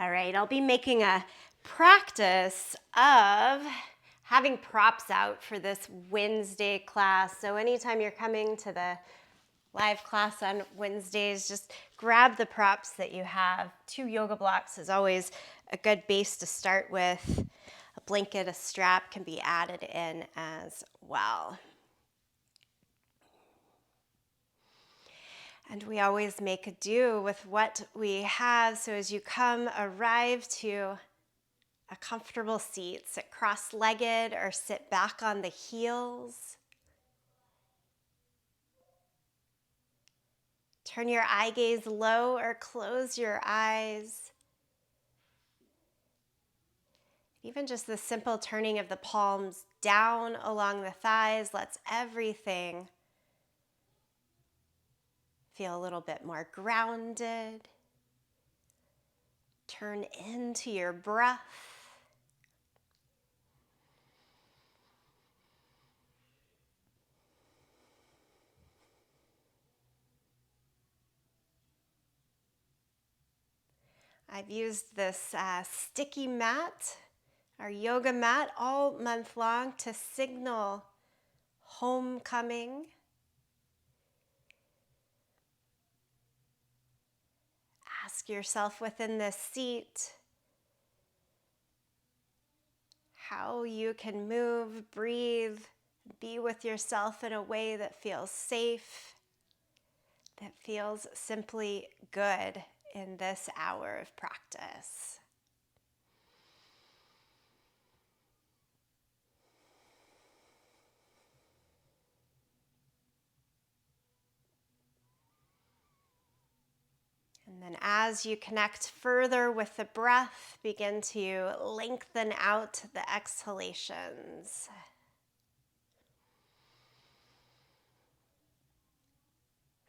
All right, I'll be making a practice of having props out for this Wednesday class. So anytime you're coming to the live class on Wednesdays, just grab the props that you have. 2 yoga blocks is always a good base to start with. A blanket, a strap can be added in as well. And we always make a do with what we have. So as you arrive to a comfortable seat, sit cross-legged or sit back on the heels. Turn your eye gaze low or close your eyes. Even just the simple turning of the palms down along the thighs lets everything feel a little bit more grounded. Turn into your breath. I've used this sticky mat, our yoga mat, all month long to signal homecoming. Ask yourself within this seat how you can move, breathe, be with yourself in a way that feels safe, that feels simply good in this hour of practice. And then as you connect further with the breath, begin to lengthen out the exhalations.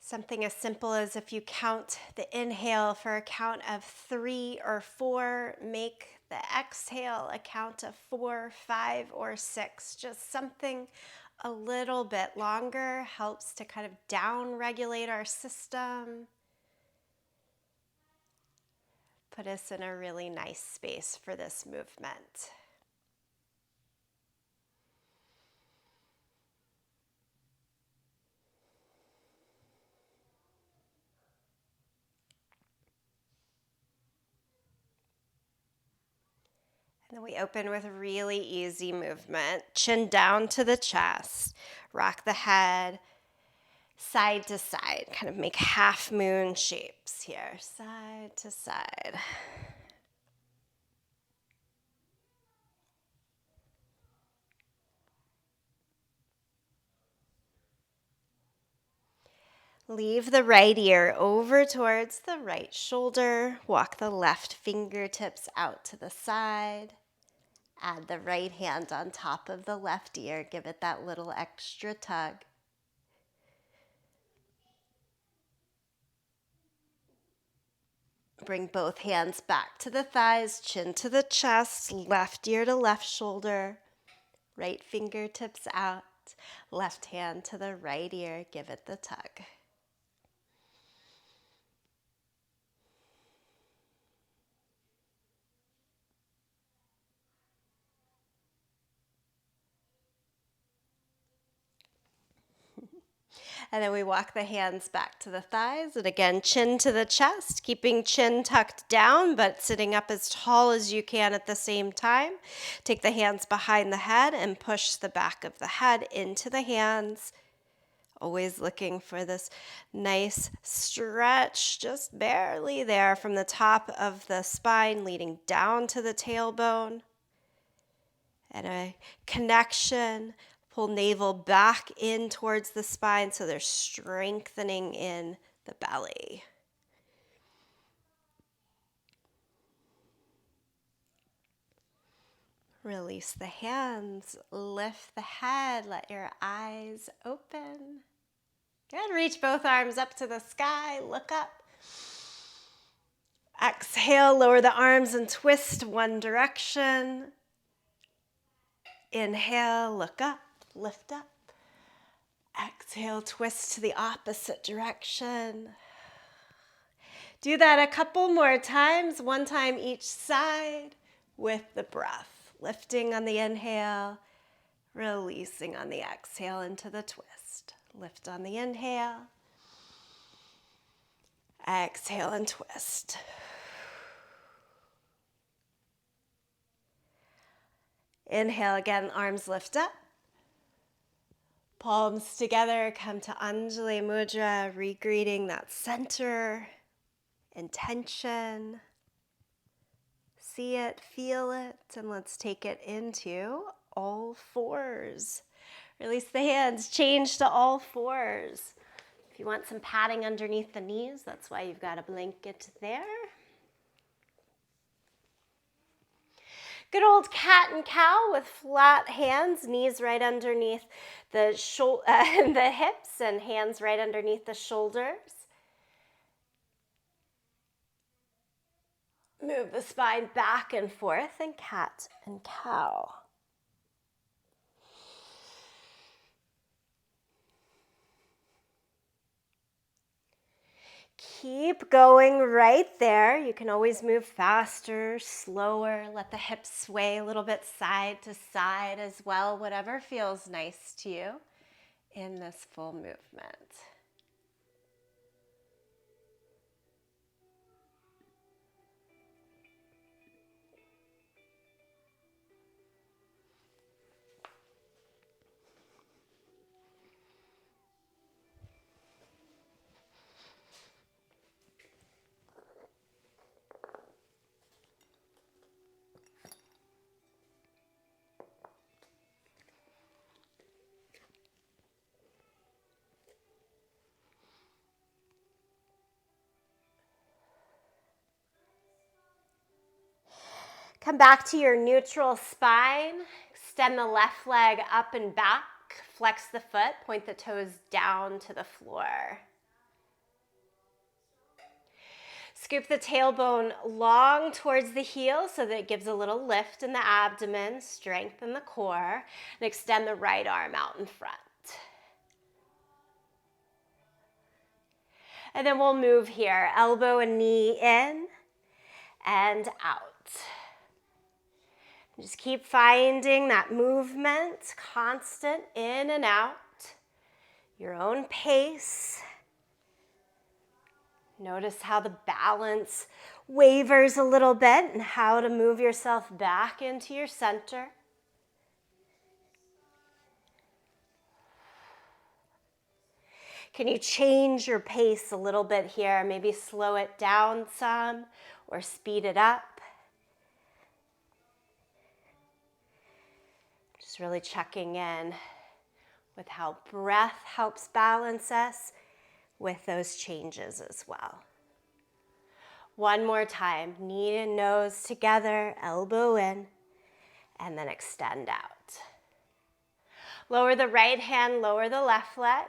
Something as simple as if you count the inhale for a count of 3 or 4, make the exhale a count of 4, 5, or 6. Just something a little bit longer helps to kind of down-regulate our system. Put us in a really nice space for this movement. And then we open with a really easy movement. Chin down to the chest. Rock the head side to side. Kind of make half moon shapes here. Side to side. Leave the right ear over towards the right shoulder. Walk the left fingertips out to the side. Add the right hand on top of the left ear. Give it that little extra tug. Bring both hands back to the thighs, chin to the chest, left ear to left shoulder. Right fingertips out. Left hand to the right ear. Give it the tug. And then we walk the hands back to the thighs. And again, chin to the chest, keeping chin tucked down, but sitting up as tall as you can at the same time. Take the hands behind the head and push the back of the head into the hands. Always looking for this nice stretch, just barely there from the top of the spine, leading down to the tailbone. And a connection. Pull navel back in towards the spine so they're strengthening in the belly. Release the hands, lift the head, let your eyes open. Good, reach both arms up to the sky, look up. Exhale, lower the arms and twist one direction. Inhale, look up, lift up. Exhale, twist to the opposite direction. Do that a couple more times, one time each side with the breath. Lifting on the inhale, releasing on the exhale into the twist. Lift on the inhale, exhale and twist. Inhale again, arms lift up. Palms together, come to Anjali Mudra, regreeting that center, intention. See it, feel it, and let's take it into all fours. Release the hands, change to all fours. If you want some padding underneath the knees, that's why you've got a blanket there. Good old cat and cow with flat hands, knees right underneath the hips and hands right underneath the shoulders. Move the spine back and forth in cat and cow. Keep going right there. You can always move faster, slower. Let the hips sway a little bit side to side as well, whatever feels nice to you in this full movement. Come back to your neutral spine. Extend the left leg up and back. Flex the foot, point the toes down to the floor. Scoop the tailbone long towards the heel so that it gives a little lift in the abdomen, strengthen the core, and extend the right arm out in front. And then we'll move here, elbow and knee in and out. Just keep finding that movement, constant in and out, your own pace. Notice how the balance wavers a little bit and how to move yourself back into your center. Can you change your pace a little bit here? Maybe slow it down some or speed it up. Just really checking in with how breath helps balance us with those changes as well. One more time, knee and nose together, elbow in, and then extend out. Lower the right hand, lower the left leg.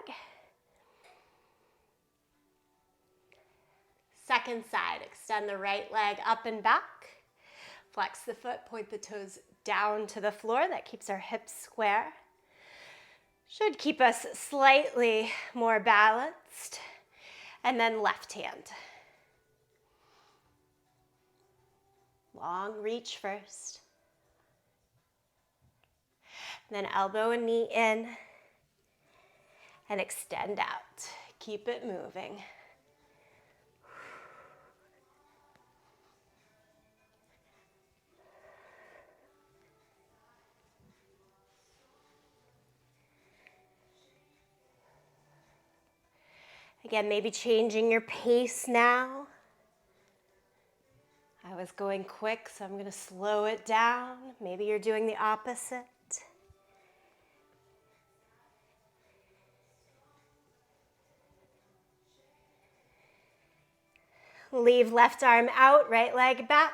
Second side, extend the right leg up and back. Flex the foot, point the toes down to the floor. That keeps our hips square. Should keep us slightly more balanced. And then left hand. Long reach first. And then elbow and knee in. And extend out. Keep it moving. Again, maybe changing your pace now. I was going quick, so I'm going to slow it down. Maybe you're doing the opposite. Leave left arm out, right leg back.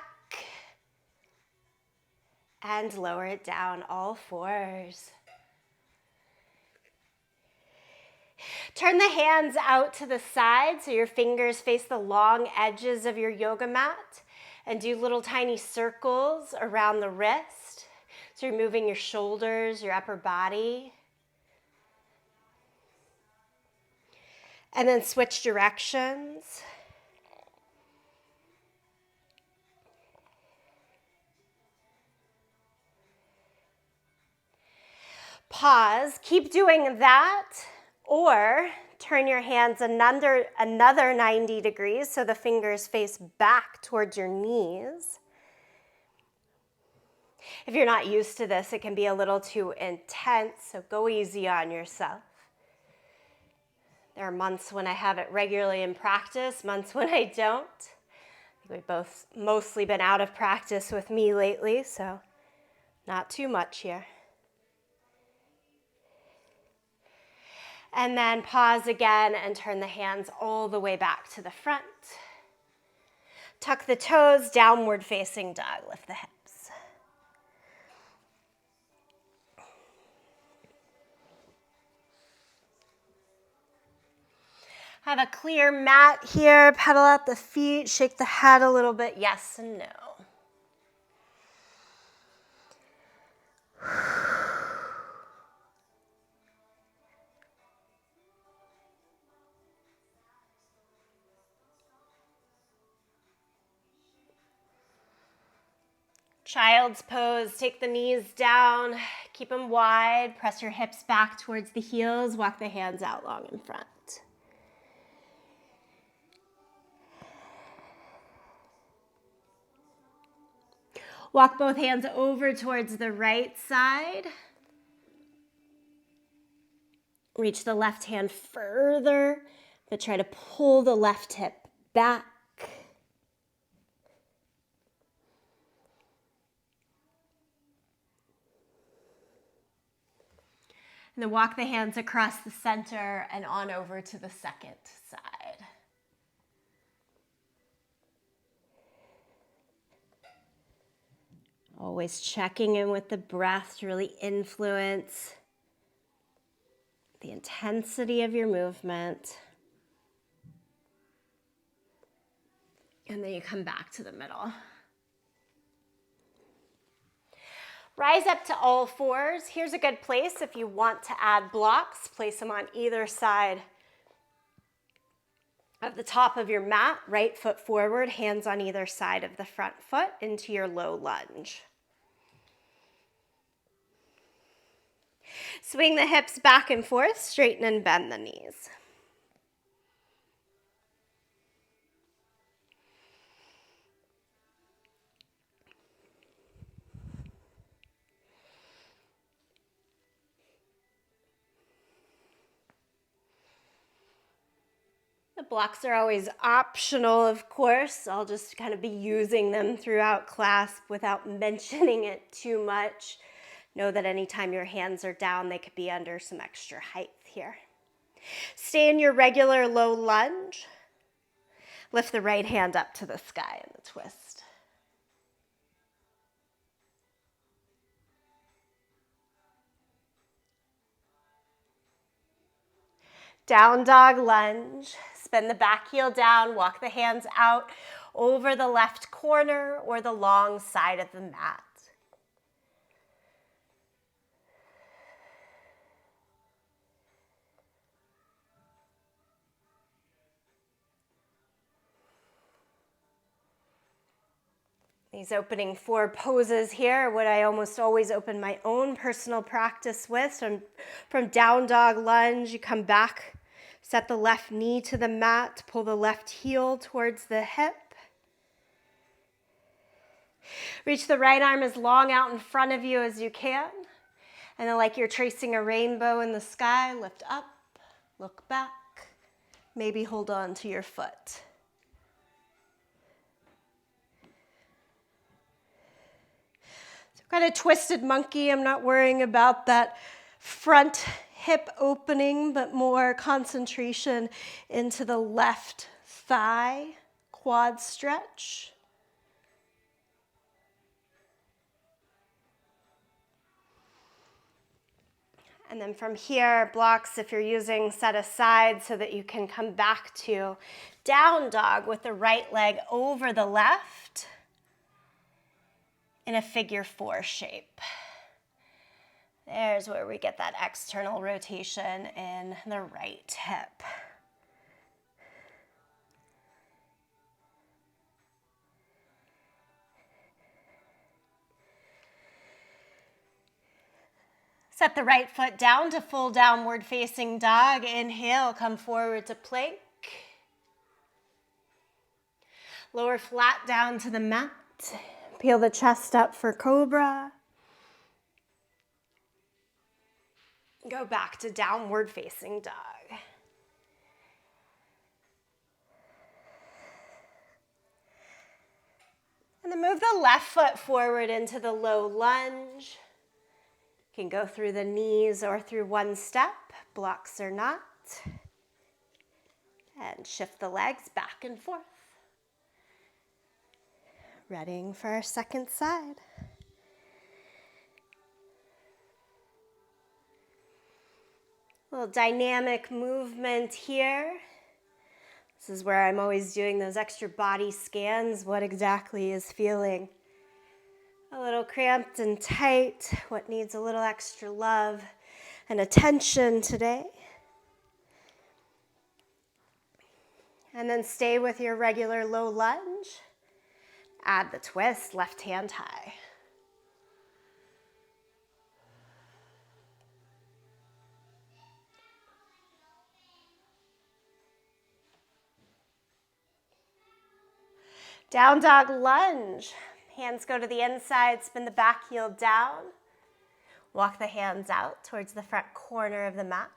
And lower it down, all fours. Turn the hands out to the side so your fingers face the long edges of your yoga mat and do little tiny circles around the wrist. So you're moving your shoulders, your upper body. And then switch directions. pause. Keep doing that, or turn your hands another 90 degrees so the fingers face back towards your knees. If you're not used to this, it can be a little too intense, so go easy on yourself. There are months when I have it regularly in practice, months when I don't. I think we've both mostly been out of practice with me lately, so not too much here. And then pause again and turn the hands all the way back to the front. Tuck the toes, downward facing dog, lift the hips. Have a clear mat here, pedal out the feet, shake the head a little bit, yes and no. Child's pose, take the knees down, keep them wide, press your hips back towards the heels, walk the hands out long in front. Walk both hands over towards the right side. Reach the left hand further, but try to pull the left hip back. And then walk the hands across the center and on over to the second side. Always checking in with the breath to really influence the intensity of your movement. And then you come back to the middle. Rise up to all fours. Here's a good place if you want to add blocks. Place them on either side of the top of your mat. Right foot forward, hands on either side of the front foot into your low lunge. Swing the hips back and forth, straighten and bend the knees. The blocks are always optional, of course. I'll just kind of be using them throughout class without mentioning it too much. Know that anytime your hands are down, they could be under some extra height here. Stay in your regular low lunge. Lift the right hand up to the sky in the twist. Down dog lunge. Spin the back heel down, walk the hands out over the left corner or the long side of the mat. These opening four poses here are what I almost always open my own personal practice with. So from down dog lunge, you come back, set the left knee to the mat, pull the left heel towards the hip. Reach the right arm as long out in front of you as you can. And then like you're tracing a rainbow in the sky, lift up, look back, maybe hold on to your foot. Kind of twisted monkey. I'm not worrying about that front hip opening, but more concentration into the left thigh, quad stretch. And then from here, blocks, if you're using, set aside so that you can come back to down dog with the right leg over the left in a figure four shape. There's where we get that external rotation in the right hip. Set the right foot down to full downward facing dog. Inhale, come forward to plank. Lower flat down to the mat. Peel the chest up for cobra. Go back to downward facing dog. And then move the left foot forward into the low lunge. You can go through the knees or through one step, blocks or not. And shift the legs back and forth. Readying for our second side. Little dynamic movement here. This is where I'm always doing those extra body scans. What exactly is feeling a little cramped and tight? What needs a little extra love and attention today? And then stay with your regular low lunge. Add the twist, left hand high. Down dog lunge. Hands go to the inside, spin the back heel down. Walk the hands out towards the front corner of the mat.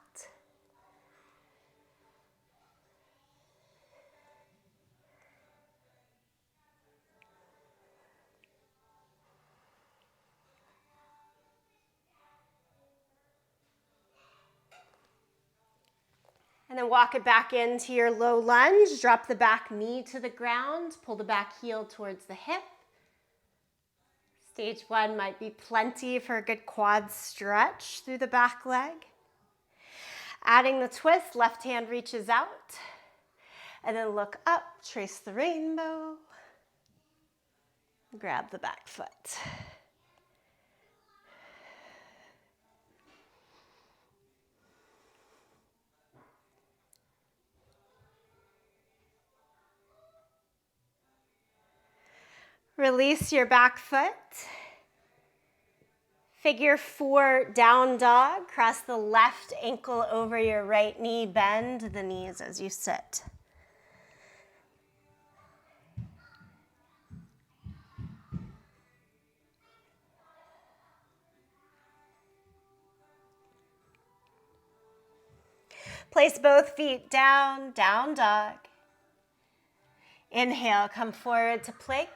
And then walk it back into your low lunge. Drop the back knee to the ground. Pull the back heel towards the hip. Stage one might be plenty for a good quad stretch through the back leg. Adding the twist, left hand reaches out. And then look up, trace the rainbow. Grab the back foot. Release your back foot. Figure 4 down dog. Cross the left ankle over your right knee. Bend the knees as you sit. Place both feet down, down dog. Inhale, come forward to plank.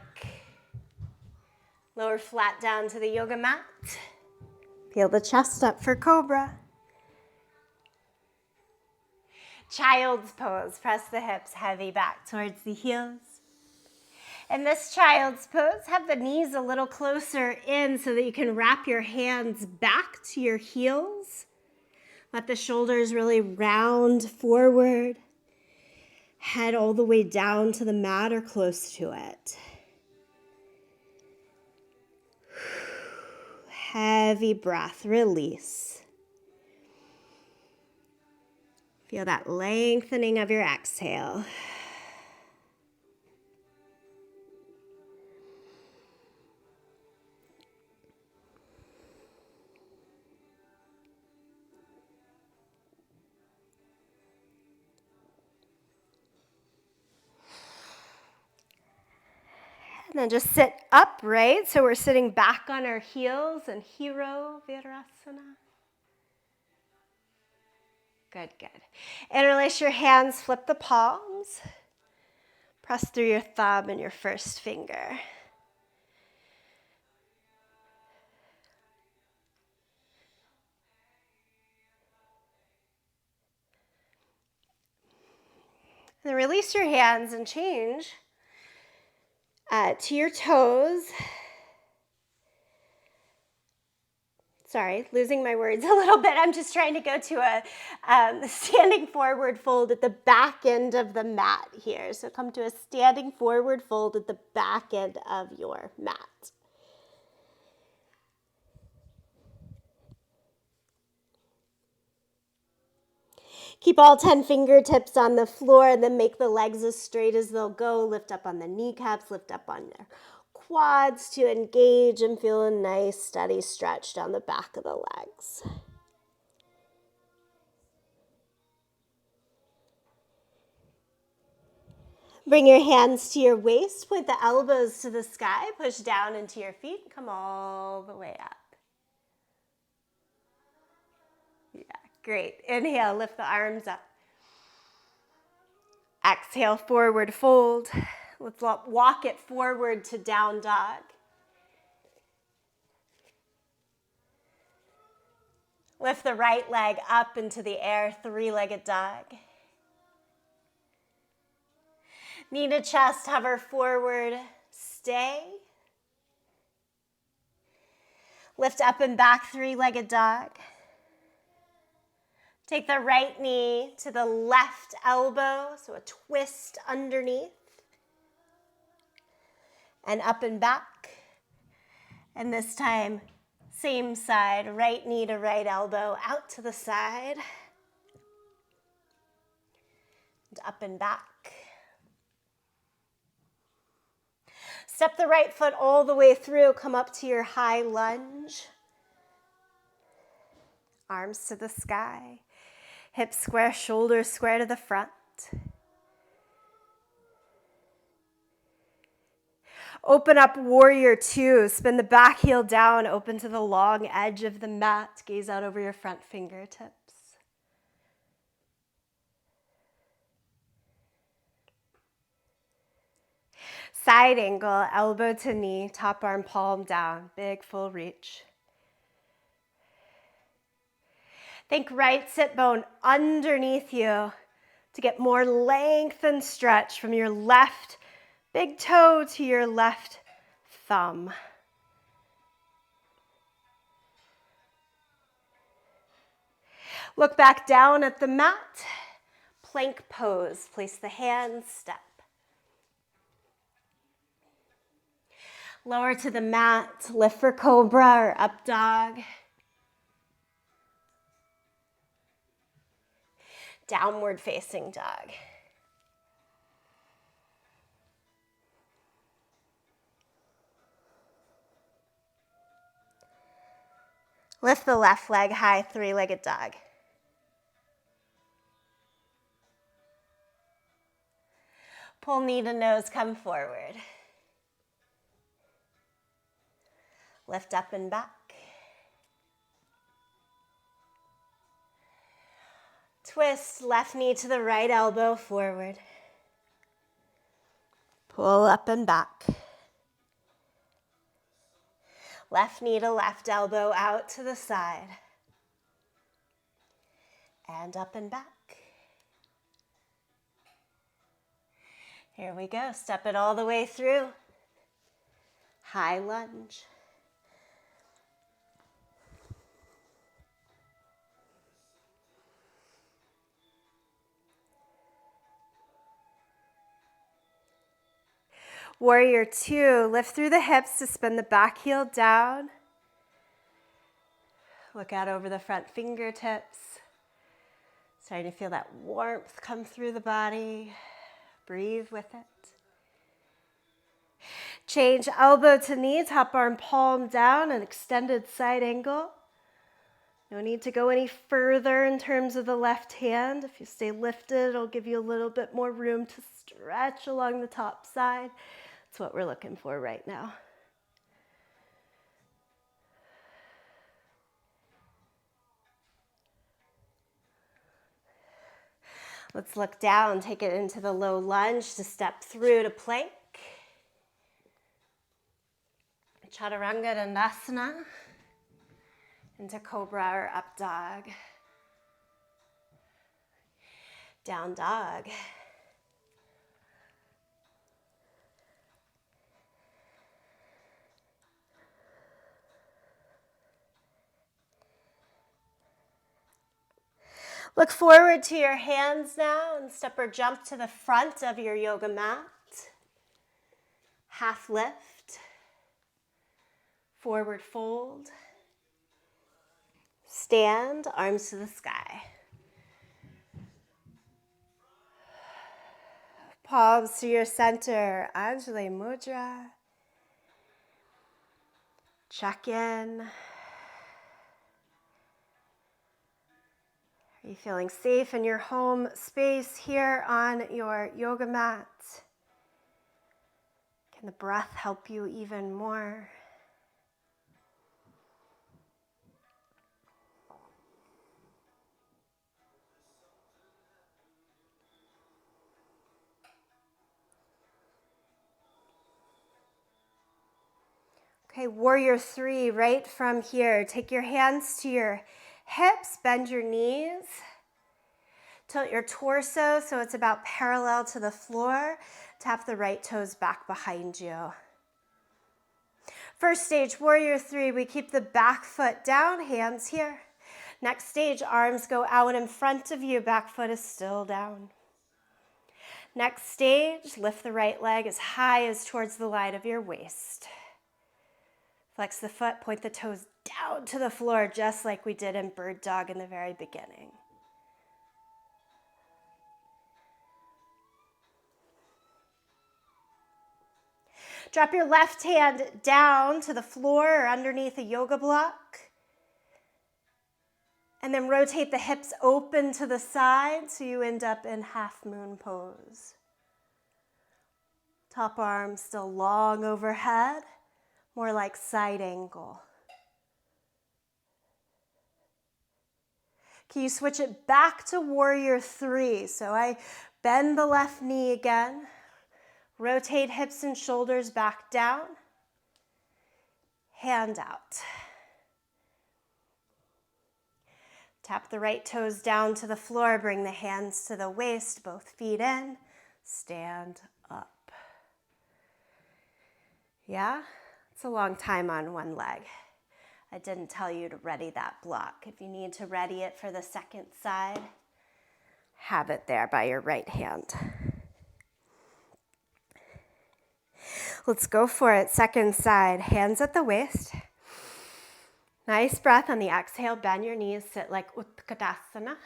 Lower flat down to the yoga mat. Peel the chest up for cobra. Child's pose. Press the hips heavy back towards the heels. In this child's pose, have the knees a little closer in so that you can wrap your hands back to your heels. Let the shoulders really round forward. Head all the way down to the mat or close to it. Heavy breath, release. Feel that lengthening of your exhale. And then just sit upright. So we're sitting back on our heels in Hero Virasana. Good, good. Interlace your hands, flip the palms. Press through your thumb and your first finger. And then release your hands and change to your toes. Sorry, losing my words a little bit. I'm just trying to go to a standing forward fold at the back end of the mat here. So come to a standing forward fold at the back end of your mat. Keep all 10 fingertips on the floor and then make the legs as straight as they'll go. Lift up on the kneecaps, lift up on their quads to engage and feel a nice steady stretch down the back of the legs. Bring your hands to your waist, point the elbows to the sky, push down into your feet, come all the way up. Yeah, great. Inhale, lift the arms up. Exhale, forward fold. Let's walk it forward to down dog. Lift the right leg up into the air, three-legged dog. Knee to chest, hover forward, stay. Lift up and back, three-legged dog. Take the right knee to the left elbow, so a twist underneath. And up and back. And this time, same side, right knee to right elbow, out to the side. And up and back. Step the right foot all the way through, come up to your high lunge. Arms to the sky. Hips square, shoulders square to the front. Open up warrior two. Spin the back heel down, open to the long edge of the mat. Gaze out over your front fingertips. Side angle, elbow to knee, top arm palm down, big full reach. Think right sit bone underneath you to get more length and stretch from your left big toe to your left thumb. Look back down at the mat. Plank pose. Place the hands, step. Lower to the mat. Lift for cobra or up dog. Downward facing dog. Lift the left leg high, three-legged dog. Pull knee to nose, come forward. Lift up and back. Twist, left knee to the right elbow, forward. Pull up and back. Left knee to left elbow out to the side. And up and back. Here we go. Step it all the way through. High lunge. Warrior two, lift through the hips to spin the back heel down. Look out over the front fingertips. Starting to feel that warmth come through the body. Breathe with it. Change elbow to knee, top arm palm down, an extended side angle. No need to go any further in terms of the left hand. If you stay lifted, it'll give you a little bit more room to stretch along the top side. That's what we're looking for right now. Let's look down, take it into the low lunge to step through to plank. Chaturanga Dandasana into cobra or up dog. Down dog. Look forward to your hands now and step or jump to the front of your yoga mat. Half lift. Forward fold. Stand, arms to the sky. Palms to your center, Anjali Mudra. Check in. Are you feeling safe in your home space here on your yoga mat? Can the breath help you even more? Okay, warrior three, right from here. Take your hands to your hips, bend your knees. Tilt your torso so it's about parallel to the floor. Tap the right toes back behind you. First stage, warrior three, we keep the back foot down, hands here. Next stage, arms go out in front of you, back foot is still down. Next stage, lift the right leg as high as towards the line of your waist. Flex the foot, point the toes down to the floor, just like we did in bird dog in the very beginning. Drop your left hand down to the floor or underneath a yoga block. And then rotate the hips open to the side so you end up in half moon pose. Top arm still long overhead, more like side angle. Can you switch it back to warrior three? So I bend the left knee again, rotate hips and shoulders back down, hand out. Tap the right toes down to the floor, bring the hands to the waist, both feet in, stand up. Yeah, it's a long time on one leg. I didn't tell you to ready that block. If you need to ready it for the second side, have it there by your right hand. Let's go for it. Second side, hands at the waist. Nice breath on the exhale, bend your knees, sit like Utkatasana.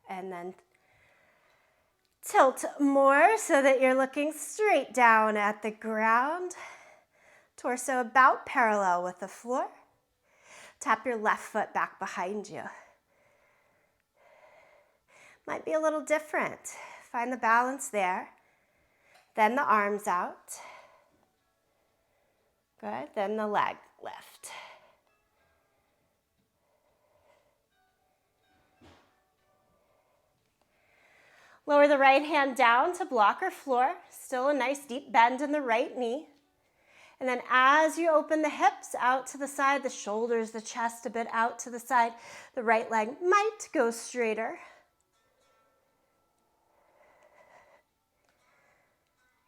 And then tilt more so that you're looking straight down at the ground. Torso about parallel with the floor. Tap your left foot back behind you. Might be a little different. Find the balance there. Then the arms out. Good, then the leg lift. Lower the right hand down to block or floor. Still a nice deep bend in the right knee. And then as you open the hips out to the side, the shoulders, the chest a bit out to the side, the right leg might go straighter.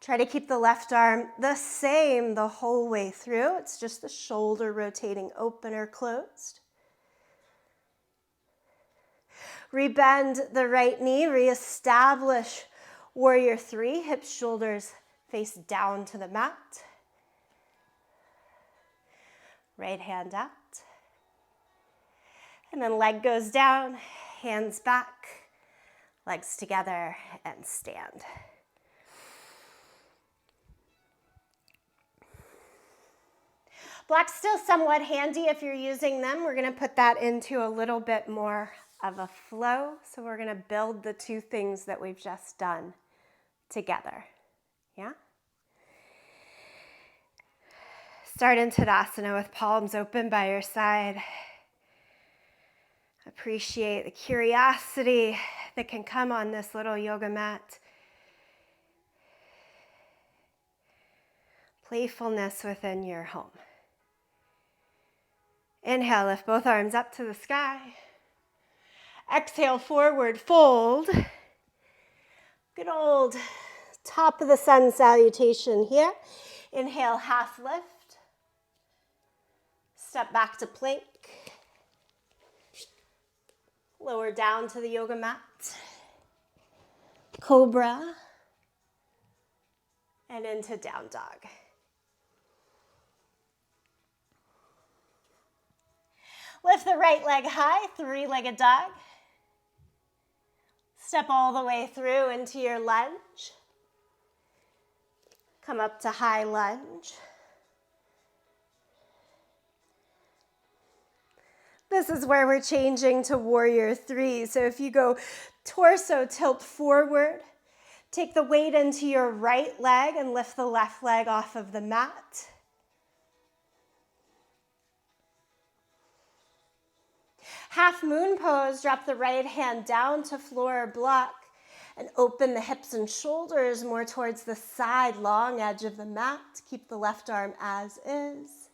Try to keep the left arm the same the whole way through. It's just the shoulder rotating open or closed. Rebend the right knee, reestablish warrior three, hips, shoulders face down to the mat. Right hand out. And then leg goes down, hands back, legs together, and stand. Blocks still somewhat handy if you're using them. We're going to put that into a little bit more of a flow. So we're going to build the two things that we've just done together. Yeah? Start in Tadasana with palms open by your side. Appreciate the curiosity that can come on this little yoga mat. Playfulness within your home. Inhale, lift both arms up to the sky. Exhale, forward fold. Good old top of the sun salutation here. Inhale, half lift. Step back to plank. Lower down to the yoga mat. Cobra. And into down dog. Lift the right leg high, three-legged dog. Step all the way through into your lunge. Come up to high lunge. this is where we're changing to warrior three. So if you go torso tilt forward, take the weight into your right leg and lift the left leg off of the mat. Half moon pose, drop the right hand down to floor or block and open the hips and shoulders more towards the side, long edge of the mat. Keep the left arm as is.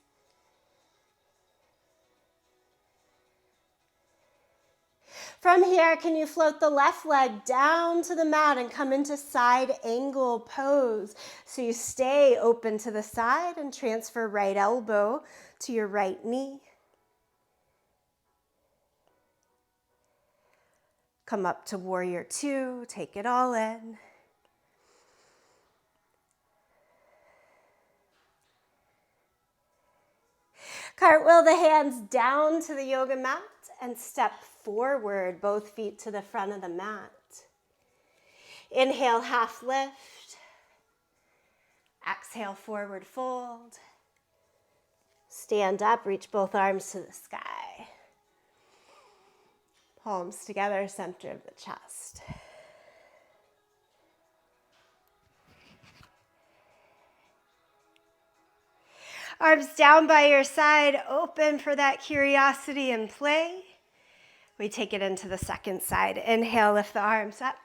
From here, can you float the left leg down to the mat and come into side angle pose? So you stay open to the side and transfer right elbow to your right knee. Come up to warrior two, take it all in. Cartwheel the hands down to the yoga mat and step forward, both feet to the front of the mat. Inhale, half lift. Exhale, forward fold. Stand up, reach both arms to the sky. Palms together, center of the chest. Arms down by your side, open for that curiosity and play. We take it into the second side. Inhale, lift the arms up.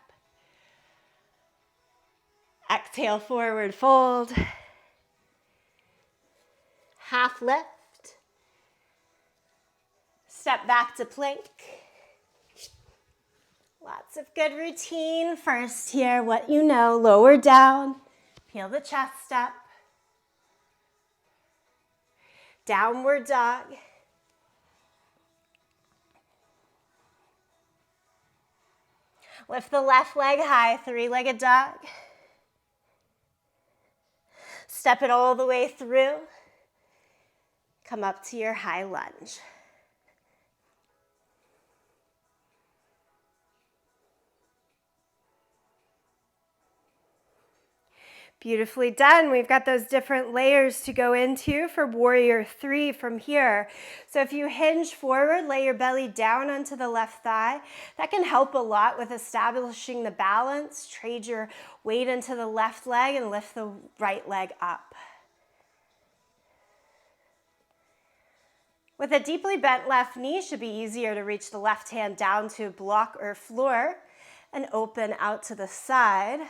Exhale, forward fold. Half lift. Step back to plank. Lots of good routine. First here, what you know, lower down. Peel the chest up. Downward dog. Lift the left leg high, three-legged dog. Step it all the way through. Come up to your high lunge. Beautifully done. We've got those different layers to go into for warrior three from here. So if you hinge forward, lay your belly down onto the left thigh. That can help a lot with establishing the balance. Trade your weight into the left leg and lift the right leg up. With a deeply bent left knee, it should be easier to reach the left hand down to block or floor and open out to the side.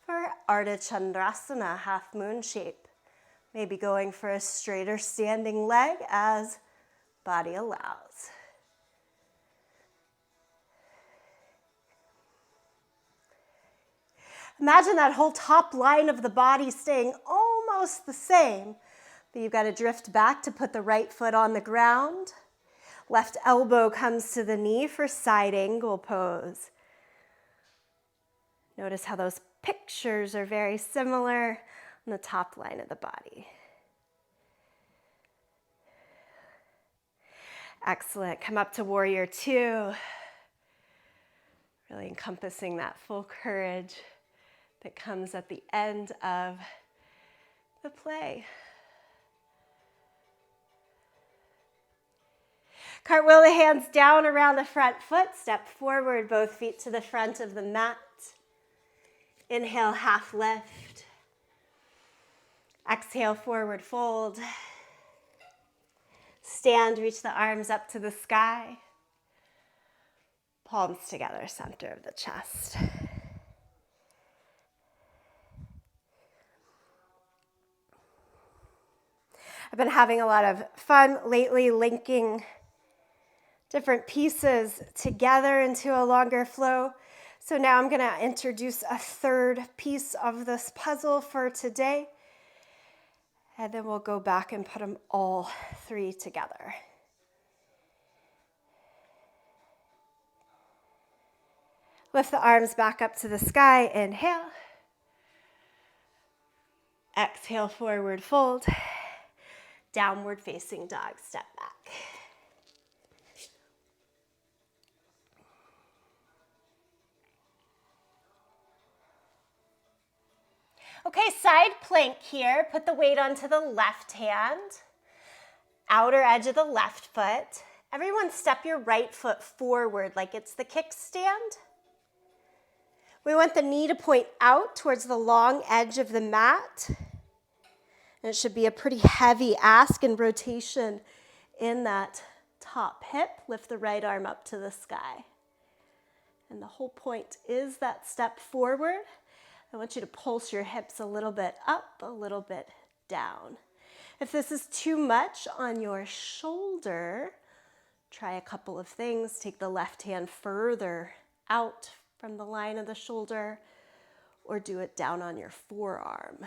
For Ardha Chandrasana, half moon shape. Maybe going for a straighter standing leg as body allows. Imagine that whole top line of the body staying almost the same, but you've got to drift back to put the right foot on the ground. Left elbow comes to the knee for side angle pose. Notice how those pictures are very similar on the top line of the body. Excellent. Come up to warrior two. Really encompassing that full courage that comes at the end of the play. Cartwheel the hands down around the front foot. Step forward, both feet to the front of the mat. Inhale, half lift. Exhale, forward fold. Stand, reach the arms up to the sky. Palms together, center of the chest. I've been having a lot of fun lately linking different pieces together into a longer flow. So now I'm going to introduce a third piece of this puzzle for today. And then we'll go back and put them all three together. Lift the arms back up to the sky. Inhale. Exhale, forward fold. Downward facing dog, step back. Okay, side plank here. Put the weight onto the left hand, outer edge of the left foot, Everyone step your right foot forward like it's the kickstand. We want the knee to point out towards the long edge of the mat. And it should be a pretty heavy ask and rotation in that top hip. Lift the right arm up to the sky. And the whole point is that step forward. I want you to pulse your hips a little bit up, a little bit down. If this is too much on your shoulder, try a couple of things. Take the left hand further out from the line of the shoulder, or do it down on your forearm.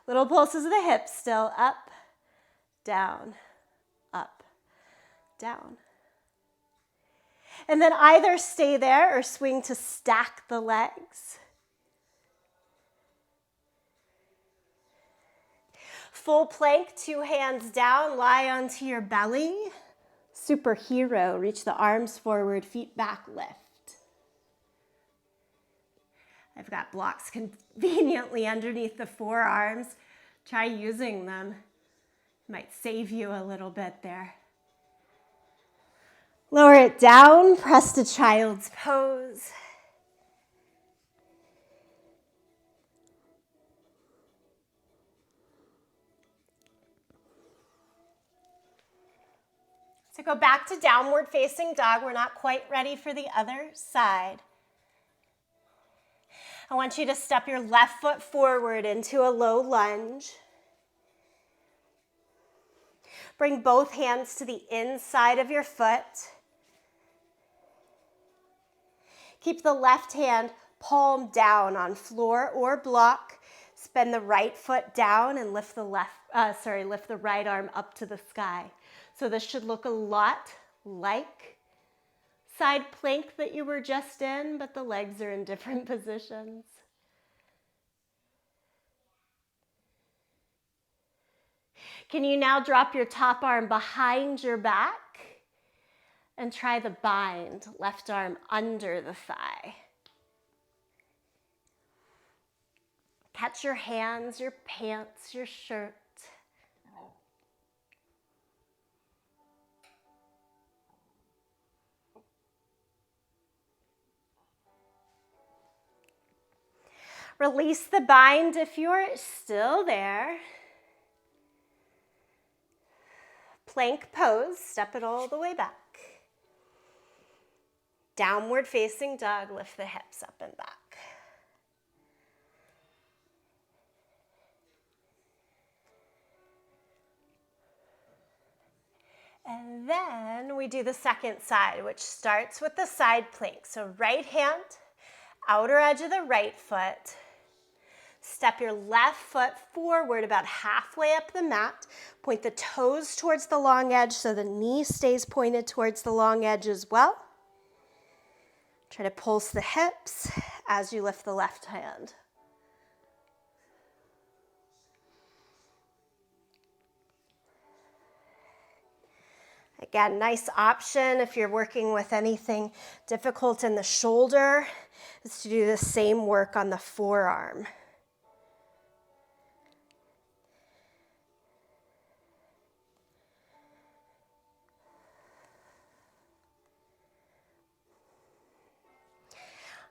Little pulses of the hips still, up, down, up, down. And then either stay there or swing to stack the legs. Full plank, 2 hands down, lie onto your belly. Superhero, reach the arms forward, feet back, lift. I've got blocks conveniently underneath the forearms. Try using them. Might save you a little bit there. Lower it down, press to child's pose. So go back to downward facing dog. We're not quite ready for the other side. I want you to step your left foot forward into a low lunge. Bring both hands to the inside of your foot. Keep the left hand palm down on floor or block. Bend the right foot down and lift the right arm up to the sky. So this should look a lot like side plank that you were just in, but the legs are in different positions. Can you now drop your top arm behind your back and try the bind, left arm under the thigh. Catch your hands, your pants, your shirt. Release the bind if you're still there. Plank pose, step it all the way back. Downward facing dog, lift the hips up and back. And then we do the second side, which starts with the side plank. So right hand, outer edge of the right foot. Step your left foot forward about halfway up the mat. Point the toes towards the long edge so the knee stays pointed towards the long edge as well. Try to pulse the hips as you lift the left hand. Again, nice option if you're working with anything difficult in the shoulder is to do the same work on the forearm.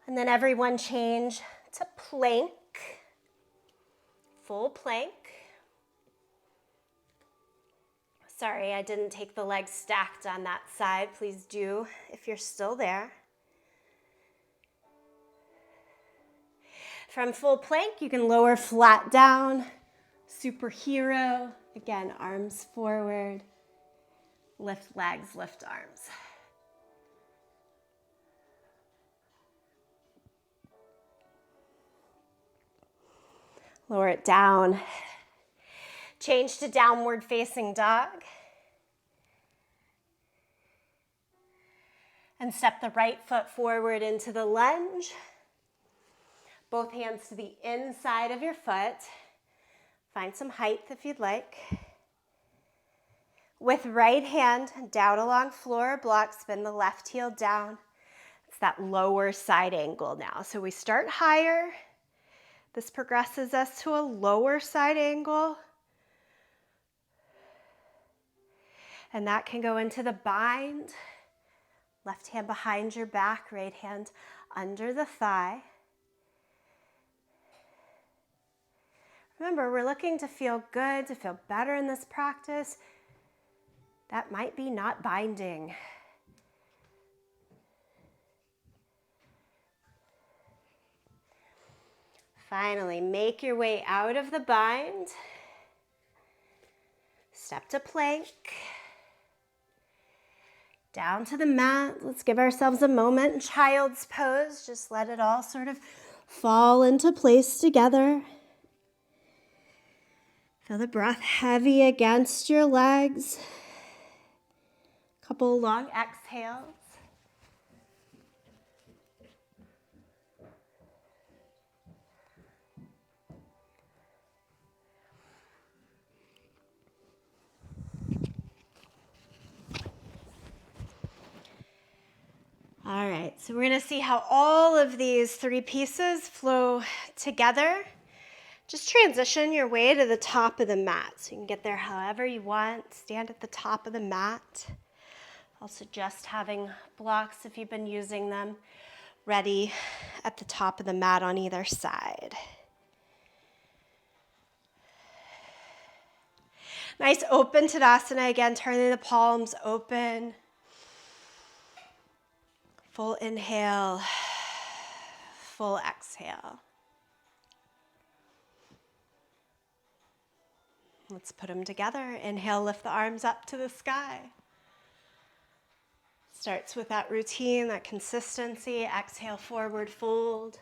And then everyone change to plank, full plank. Sorry, I didn't take the legs stacked on that side. Please do if you're still there. From full plank, you can lower flat down, superhero. Again, arms forward, lift legs, lift arms. Lower it down. Change to downward facing dog. And step the right foot forward into the lunge. Both hands to the inside of your foot. Find some height if you'd like. With right hand down along floor or block, spin the left heel down. It's that lower side angle now. So we start higher. This progresses us to a lower side angle. And that can go into the bind. Left hand behind your back, right hand under the thigh. Remember, we're looking to feel good, to feel better in this practice. That might be not binding. Finally, make your way out of the bind. Step to plank. Down to the mat. Let's give ourselves a moment in child's pose. Just let it all sort of fall into place together. Feel the breath heavy against your legs. Couple long exhales. All right, so we're going to see how all of these three pieces flow together. Just transition your way to the top of the mat. So you can get there however you want. Stand at the top of the mat. I'll suggest having blocks, if you've been using them, ready at the top of the mat on either side. Nice open Tadasana again, turning the palms open. Full inhale, full exhale. Let's put them together. Inhale, lift the arms up to the sky. Starts with that routine, that consistency. Exhale, forward fold.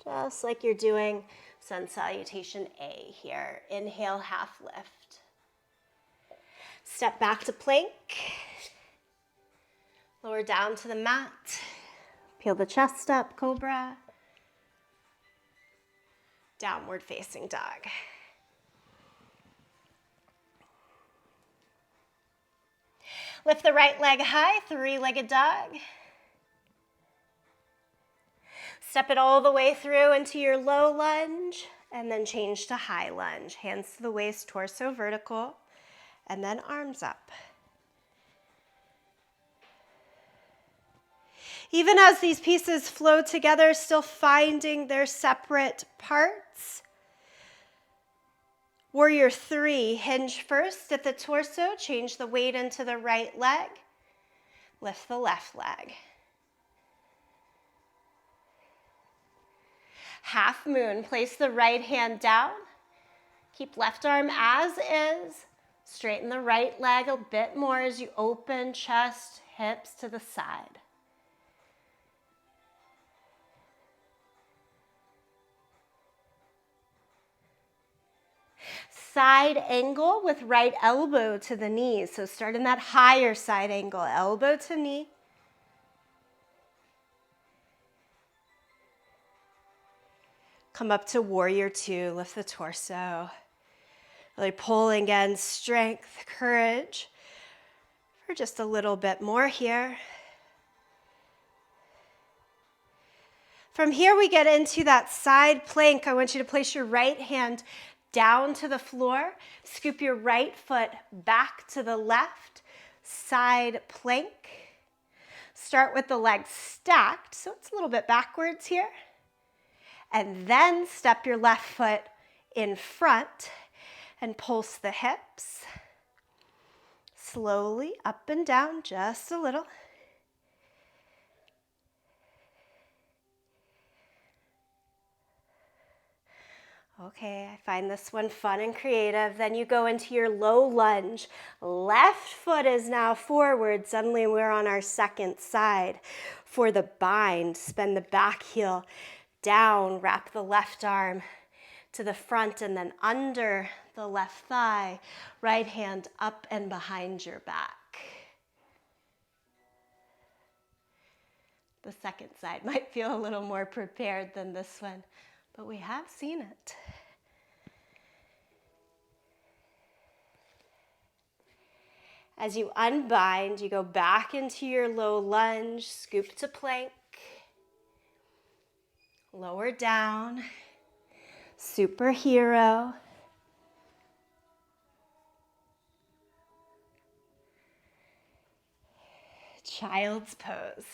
Just like you're doing Sun Salutation A here. Inhale, half lift. Step back to plank. Lower down to the mat. Peel the chest up, cobra. Downward facing dog. Lift the right leg high, three-legged dog. Step it all the way through into your low lunge, and then change to high lunge. Hands to the waist, torso vertical, and then arms up. Even as these pieces flow together, still finding their separate parts. Warrior 3, hinge first at the torso, change the weight into the right leg, lift the left leg. Half moon, place the right hand down, keep left arm as is, straighten the right leg a bit more as you open chest, hips to the side. Side angle with right elbow to the knees. So start in that higher side angle, elbow to knee. Come up to warrior 2, lift the torso. Really pulling in strength, courage for just a little bit more here. From here we get into that side plank. I want you to place your right hand down to the floor, scoop your right foot back to the left, side plank. Start with the legs stacked, so it's a little bit backwards here. And then step your left foot in front and pulse the hips. Slowly up and down, just a little. Okay, I find this one fun and creative. Then you go into your low lunge. Left foot is now forward. Suddenly we're on our second side. For the bind, spin the back heel down, wrap the left arm to the front and then under the left thigh. Right hand up and behind your back. The second side might feel a little more prepared than this one, but we have seen it. As you unbind, you go back into your low lunge, scoop to plank, lower down, superhero. child's pose.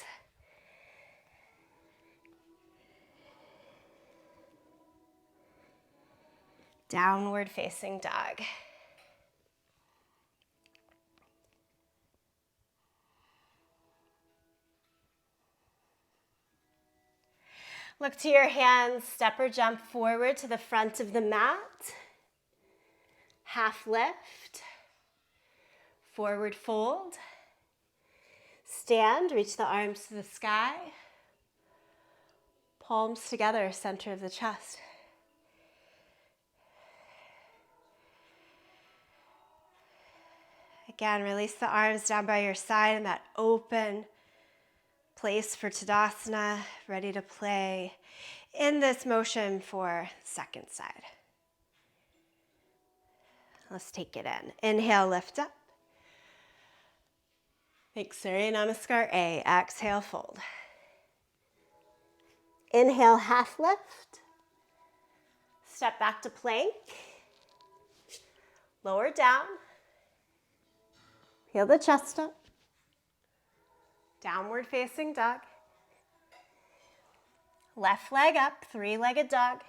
Downward facing dog. Look to your hands, step or jump forward to the front of the mat. Half lift, forward fold. Stand, reach the arms to the sky. Palms together, center of the chest. Again, release the arms down by your side in that open place for Tadasana, ready to play in this motion for second side. Let's take it in. Inhale, lift up. Make Surya Namaskar A. Exhale, fold. Inhale, half lift. Step back to plank. Lower down. Peel the chest up. Downward facing dog. Left leg up, three-legged dog.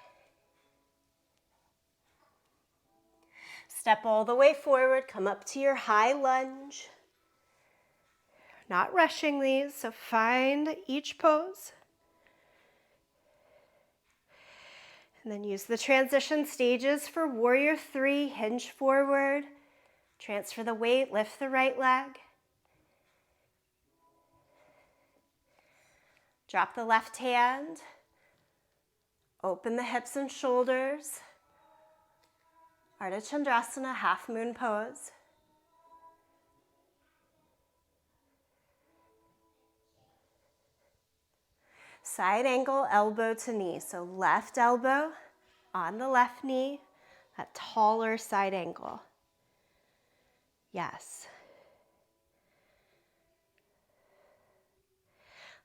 Step all the way forward, come up to your high lunge. Not rushing these, so find each pose. And then use the transition stages for warrior three, hinge forward, transfer the weight, lift the right leg. Drop the left hand, open the hips and shoulders. Ardha Chandrasana, half moon pose. Side angle, elbow to knee. So left elbow on the left knee, that taller side angle. Yes.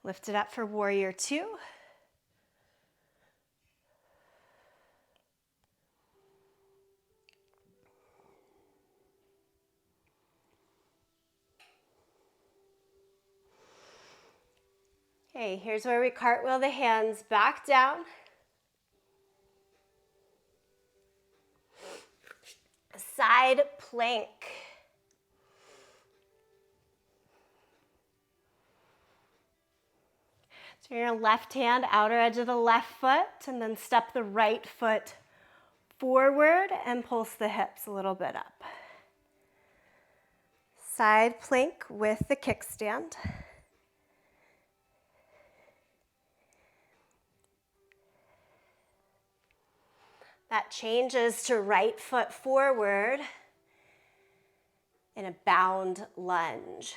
Lift it up for warrior two. Okay, here's where we cartwheel the hands back down. Side plank. So your left hand, outer edge of the left foot, and then step the right foot forward and pulse the hips a little bit up. Side plank with the kickstand. That changes to right foot forward in a bound lunge.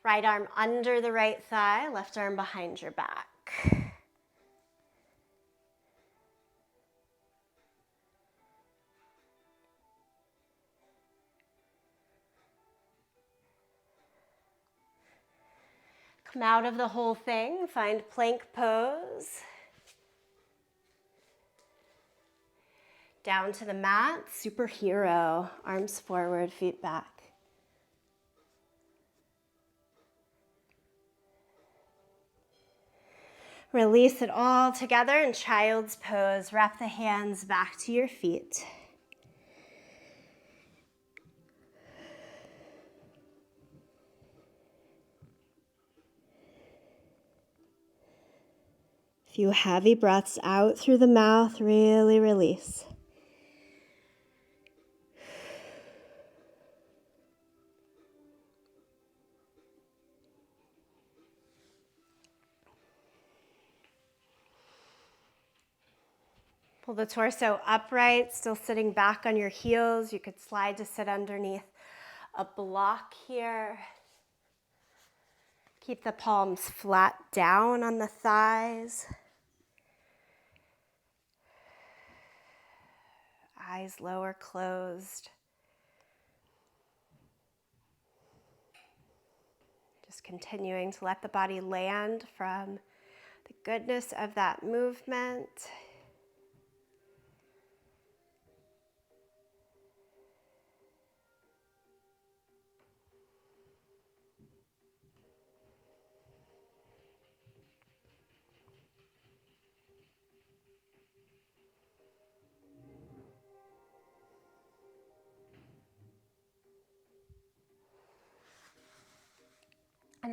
Right arm under the right thigh, left arm behind your back. Come out of the whole thing, find plank pose. Down to the mat, superhero, arms forward, feet back. Release it all together in child's pose. Wrap the hands back to your feet. A few heavy breaths out through the mouth, really release. Pull the torso upright, still sitting back on your heels. You could slide to sit underneath a block here. Keep the palms flat down on the thighs. Eyes lower, closed. Just continuing to let the body land from the goodness of that movement.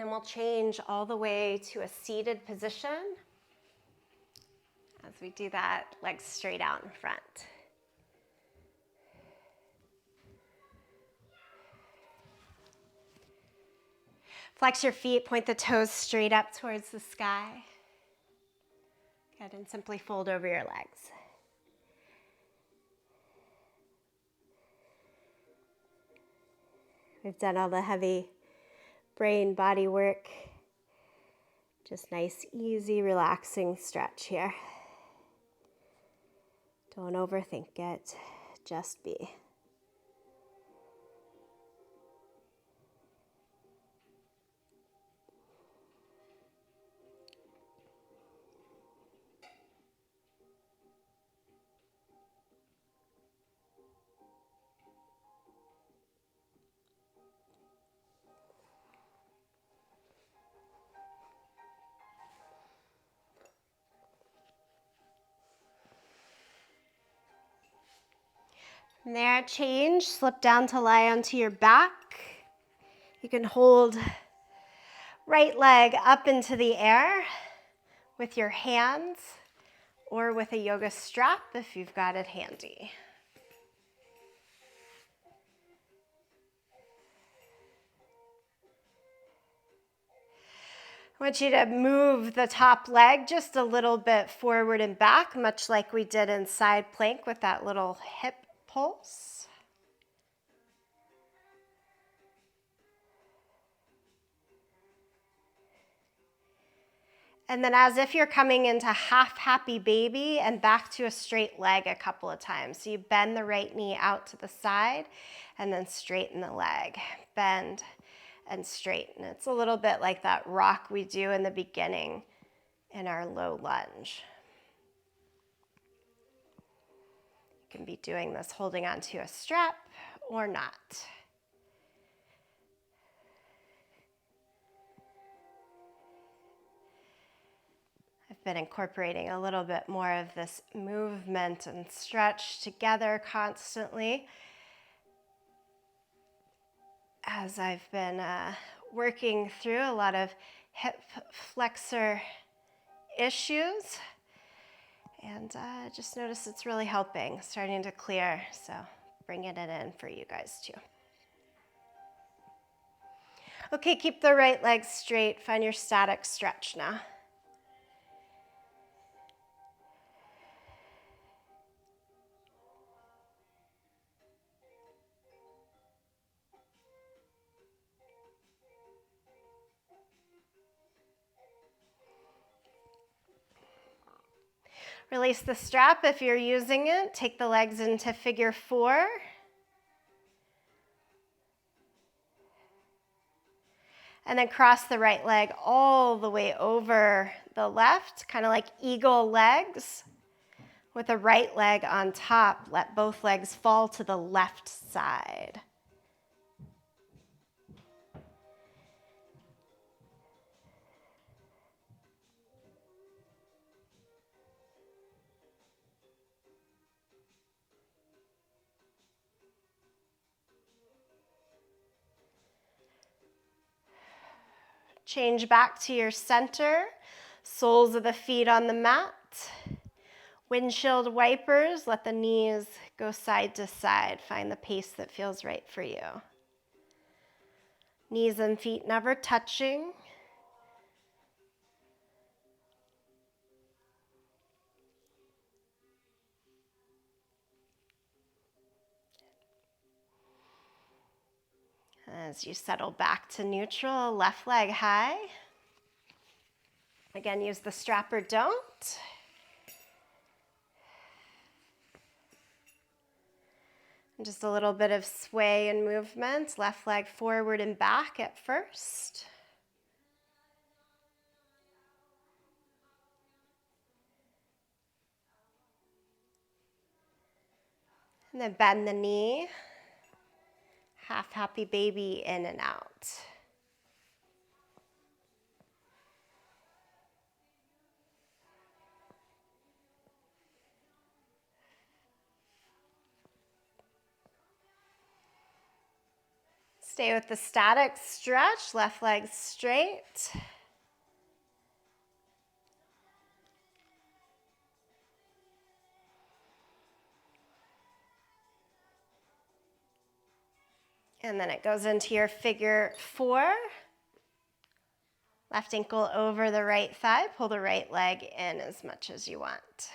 then we'll change all the way to a seated position. As we do that, legs straight out in front. Flex your feet, point the toes straight up towards the sky. Good, and simply fold over your legs. We've done all the heavy brain body work. Just nice, easy, relaxing stretch here. Don't overthink it, just be. From there, change, slip down to lie onto your back. You can hold right leg up into the air with your hands or with a yoga strap if you've got it handy. I want you to move the top leg just a little bit forward and back, much like we did in side plank with that little hip pulse. And then as if you're coming into half happy baby and back to a straight leg a couple of times. So you bend the right knee out to the side and then straighten the leg. Bend and straighten. It's a little bit like that rock we do in the beginning in our low lunge. You can be doing this holding onto a strap or not. I've been incorporating a little bit more of this movement and stretch together constantly as I've been working through a lot of hip flexor issues. And just notice it's really helping, starting to clear. So bringing it in for you guys too. Okay, keep the right leg straight. Find your static stretch now. Release the strap if you're using it. Take the legs into figure 4. And then cross the right leg all the way over the left, kind of like eagle legs. With the right leg on top, let both legs fall to the left side. Change back to your center, soles of the feet on the mat. Windshield wipers, let the knees go side to side. Find the pace that feels right for you. Knees and feet never touching. As you settle back to neutral, left leg high. Again, use the strap or don't. And just a little bit of sway and movement. Left leg forward and back at first. And then bend the knee. Half happy baby in and out. Stay with the static stretch, left leg straight. And then it goes into your figure 4. Left ankle over the right thigh. Pull the right leg in as much as you want.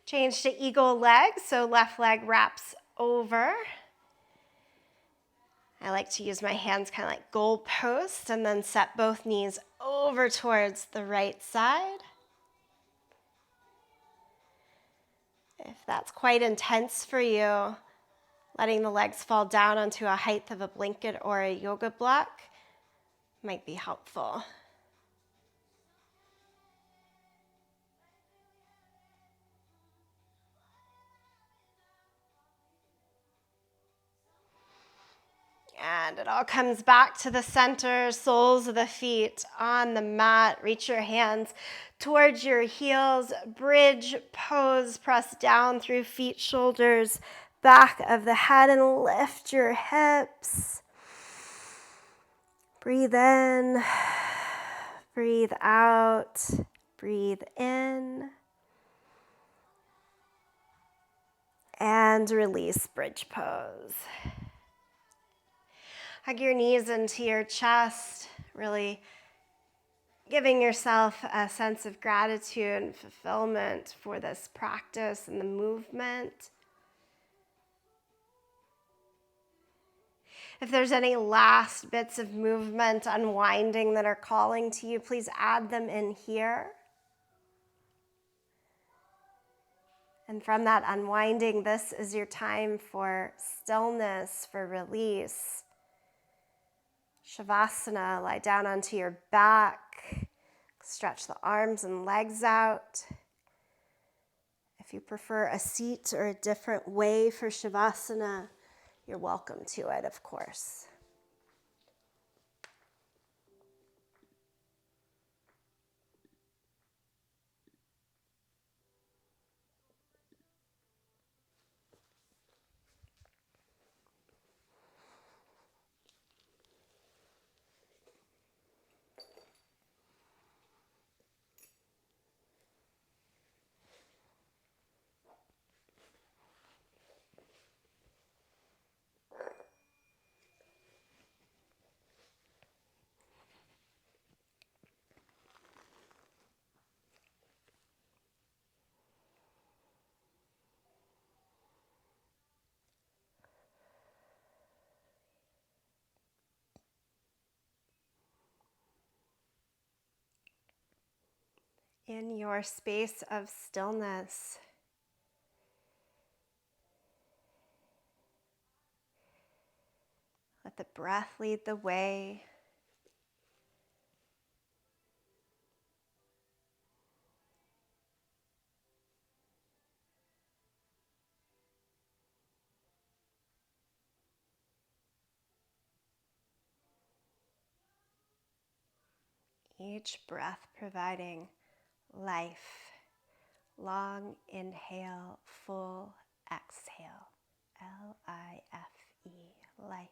Change to eagle leg, so left leg wraps over. I like to use my hands kind of like goal posts and then set both knees over towards the right side. If that's quite intense for you, letting the legs fall down onto a height of a blanket or a yoga block might be helpful. And it all comes back to the center, soles of the feet on the mat. Reach your hands towards your heels. Bridge pose, press down through feet, shoulders, back of the head, and lift your hips. Breathe in, breathe out, breathe in, and release, bridge pose. Hug your knees into your chest, really giving yourself a sense of gratitude and fulfillment for this practice and the movement. If there's any last bits of movement, unwinding that are calling to you, please add them in here. And from that unwinding, this is your time for stillness, for release. Shavasana, lie down onto your back. Stretch the arms and legs out. If you prefer a seat or a different way for Shavasana, you're welcome to it, of course. In your space of stillness, let the breath lead the way. Each breath providing life. Long inhale, full exhale. L-I-F-E, life.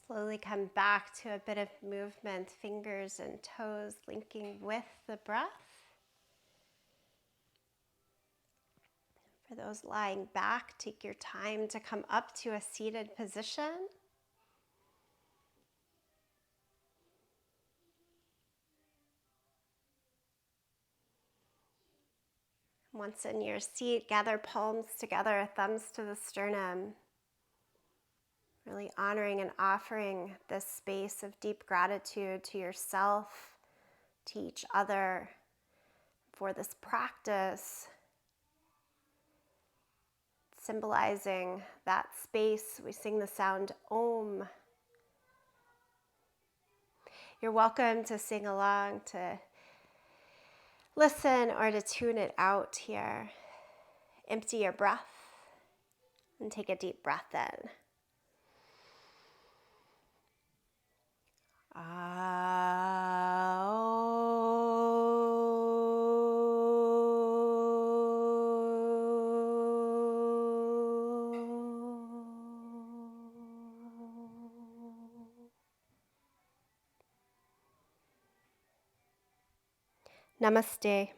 Slowly come back to a bit of movement, fingers and toes linking with the breath. For those lying back, take your time to come up to a seated position. Once in your seat, gather palms together, thumbs to the sternum. Really honoring and offering this space of deep gratitude to yourself, to each other, for this practice. Symbolizing that space, we sing the sound Om. You're welcome to sing along, to listen, or to tune it out here. Empty your breath and take a deep breath in. Namaste.